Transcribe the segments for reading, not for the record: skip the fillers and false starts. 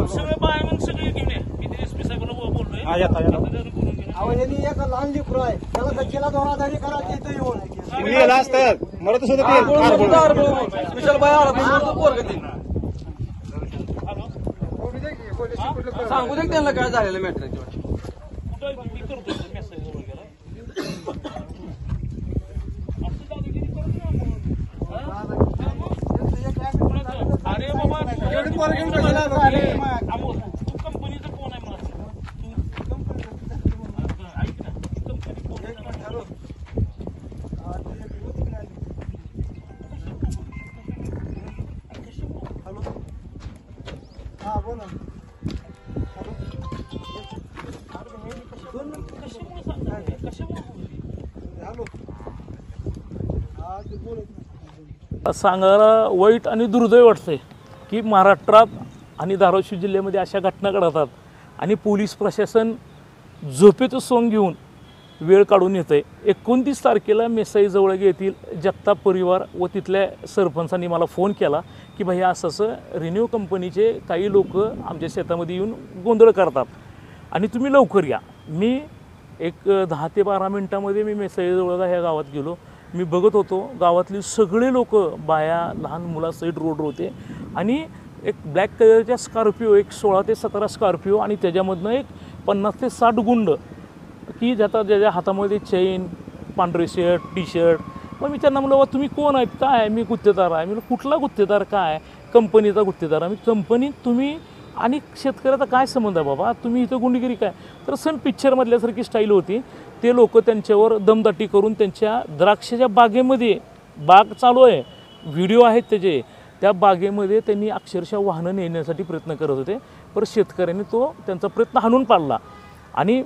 सगळे बाय मग सगळे घेऊन या. मी एसपी साहेबांना बोललोय. लहान लेकरू आहे त्याला धक्केला दोरादारी करायची इथं येऊन सांगू दे त्यांना काय झालेलं मॅटर मेसेज वगैरे अरे बाबा तू कंपनीचा फोन आहे मला ऐक ना कंपनी फोन हॅलो हा बोला सांगायला वाईट आणि दुर्दैव वाटतंय की महाराष्ट्रात आणि धाराशिव जिल्ह्यामध्ये अशा घटना घडतात आणि पोलीस प्रशासन झोपेचं सोंग घेऊन वेळ काढून येतं आहे. 29 तारखेला मेसाईजवळ येथील जगताप परिवार व तिथल्या सरपंचांनी मला फोन केला की भाई असं रिन्यू कंपनीचे काही लोक आमच्या शेतामध्ये येऊन गोंधळ करतात आणि तुम्ही लवकर या. मी एक 10 ते 12 मिनटामध्ये मी मेसाईजवळ ह्या गावात गेलो. मी बघत होतो गावातली सगळे लोक बाया लहान मुलासहित रोडवर होते आणि एक ब्लॅक कलरच्या स्कॉर्पिओ एक 16 ते 17 स्कॉर्पिओ आणि त्याच्यामधनं एक 50 ते 60 गुंड की ज्याच्या हातामध्ये चेन पांढरे शर्ट टी शर्ट. मग मी त्यांना म्हणलं तुम्ही कोण आहेत काय? मी गुत्तेदार आहे. मी कुठला गुत्तेदार काय? कंपनीचा गुत्तेदार आहे. मी कंपनीत तुम्ही आणि शेतकऱ्याचा काय संबंध आहे बाबा? तुम्ही इथं गुंडगिरी काय? तर सन पिक्चरमधल्यासारखी स्टाईल होती. ते लोक त्यांच्यावर दमदाटी करून त्यांच्या द्राक्षाच्या बागेमध्ये बाग चालू आहे व्हिडिओ आहेत त्याचे त्या बागेमध्ये त्यांनी अक्षरशः वाहनं नेण्यासाठी प्रयत्न करत होते. पण शेतकऱ्यांनी तो त्यांचा प्रयत्न हाणून पाडला आणि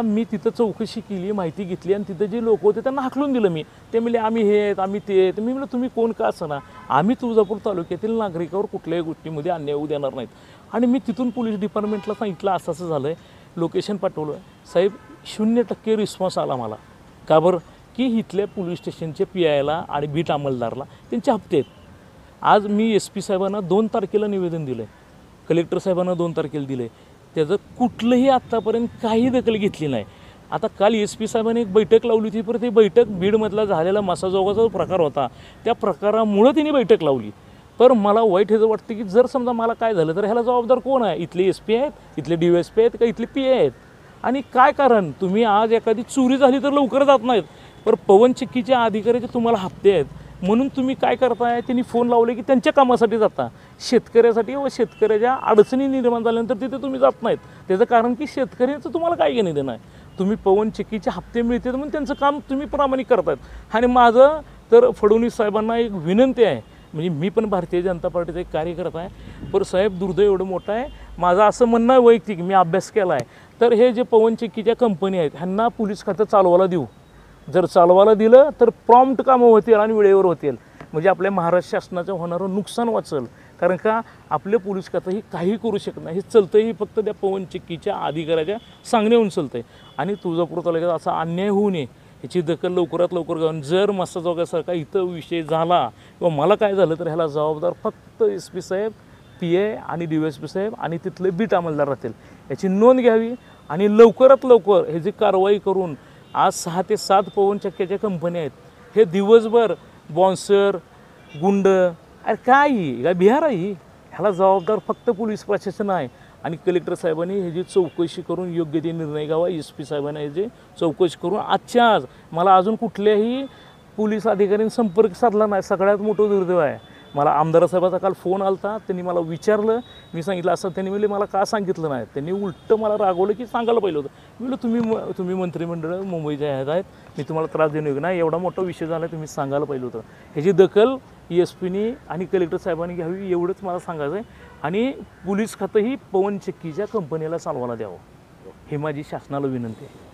मी तिथं चौकशी केली माहिती घेतली आणि तिथं जे लोक होते त्यांना हाकलून दिलं. मी ते म्हणले आम्ही हे आहेत आम्ही ते आहेत. मी म्हणलं तुम्ही कोण का असं ना आम्ही तुळजापूर तालुक्यातील नागरिकावर कुठल्याही गोष्टीमध्ये अन्याय होऊ देणार नाहीत. आणि मी तिथून पोलीस डिपार्टमेंटला सांगितलं असं झालं आहे लोकेशन पाठवलं साहेब 0% रिस्पॉन्स आला मला. का बरं की इथल्या पोलीस स्टेशनचे PIला आणि बीट अंमलदारला त्यांचे हप्ते आहेत. आज मी SP साहेबांना 2 तारखेला निवेदन दिलं आहे कलेक्टर साहेबांना 2 तारखेला दिलं आहे. त्याचं कुठलंही आत्तापर्यंत काही दखल घेतली नाही. आता काल SP साहेबांनी एक बैठक लावली होती परत ती बैठक बीडमधला झालेला मसाजोगाचा प्रकार होता त्या प्रकारामुळं तिने बैठक लावली. तर मला वाईट हे वाटतं की जर समजा मला काय झालं तर ह्याला जबाबदार कोण आहे? इथले SP आहेत इथले DSP आहेत का इथले PI आहेत? आणि काय कारण तुम्ही आज एखादी चोरी झाली तर लवकर जात नाहीत पण पवन चक्कीच्या अधिकाऱ्याचे तुम्हाला हप्ते आहेत म्हणून तुम्ही काय करताय? त्यांनी फोन लावले की त्यांच्या कामासाठी जाता शेतकऱ्यासाठी व शेतकऱ्याच्या अडचणी निर्माण झाल्यानंतर तिथे तुम्ही जात नाहीत. त्याचं कारण की शेतकऱ्याचं तुम्हाला काय घेणं देणं आहे. तुम्ही पवन चक्कीचे हप्ते मिळतात म्हणून त्यांचं काम तुम्ही प्रामाणिक करतायत. आणि माझं तर फडणवीस साहेबांना एक विनंती आहे म्हणजे मी पण भारतीय जनता पार्टीचा एक कार्यकर्ता आहे पण साहेब दुर्दैव एवढं मोठं आहे. माझं असं म्हणणं आहे वैयक्तिक मी अभ्यास केला आहे तर हे जे पवन चक्कीच्या कंपनी आहेत ह्यांना पोलीस खातं चालवायला देऊ. जर चालवायला दिलं तर प्रॉम्प्ट कामं होतील आणि वेळेवर होतील म्हणजे आपल्या महाराष्ट्र शासनाचं होणारं नुकसान वाचेल. कारण का आपलं पोलीस खातं ही काही करू शकत नाही. हे चलतं ही फक्त त्या पवन चक्कीच्या अधिकाऱ्याच्या सांगण्याहून चलतं आहे. आणि तुळजापूर तालुक्यात असा अन्याय होऊ नये ह्याची दखल लवकरात लवकर घेऊन जर मसाजोगासारखा इथं विषय झाला किंवा मला काय झालं तर ह्याला जबाबदार फक्त SP साहेब PI आणि DSP साहेब आणि तिथले बीट अंमलदार राहतील. याची नोंद घ्यावी आणि लवकरात लवकर ह्याची कारवाई करून आज 6 ते 7 पवन चक्क्याच्या कंपन्या आहेत हे दिवसभर बॉन्सर गुंड अरे काय बिहार आहे ह्याला जबाबदार फक्त पोलीस प्रशासन आहे. आणि कलेक्टर साहेबांनी ह्याची चौकशी करून योग्य ते निर्णय घ्यावा. SP साहेबांनी ह्याची चौकशी करून आजच्या आज मला अजून कुठल्याही पोलीस अधिकाऱ्यांनी संपर्क साधला नाही. सगळ्यात मोठं दुर्दैव आहे. मला आमदार साहेबाचा काल फोन आलता त्यांनी मला विचारलं मी सांगितलं असं त्यांनी म्हणले मला का सांगितलं नाही. त्यांनी उलटं मला रागवलं की सांगायला पाहिलं होतं. मी म्हणलं तुम्ही मंत्रिमंडळ मुंबईच्या ह्यात आहेत मी तुम्हाला त्रास देऊ नाही एवढा मोठा विषय झाला तुम्ही सांगायला पाहिलं होतं. ह्याची दखल ESPनी आणि कलेक्टर साहेबांनी घ्यावी एवढंच मला सांगायचं आहे. आणि पोलीस खातंही पवन चक्कीच्या कंपनीला चालवायला द्यावं ही माझी शासनाला विनंती आहे.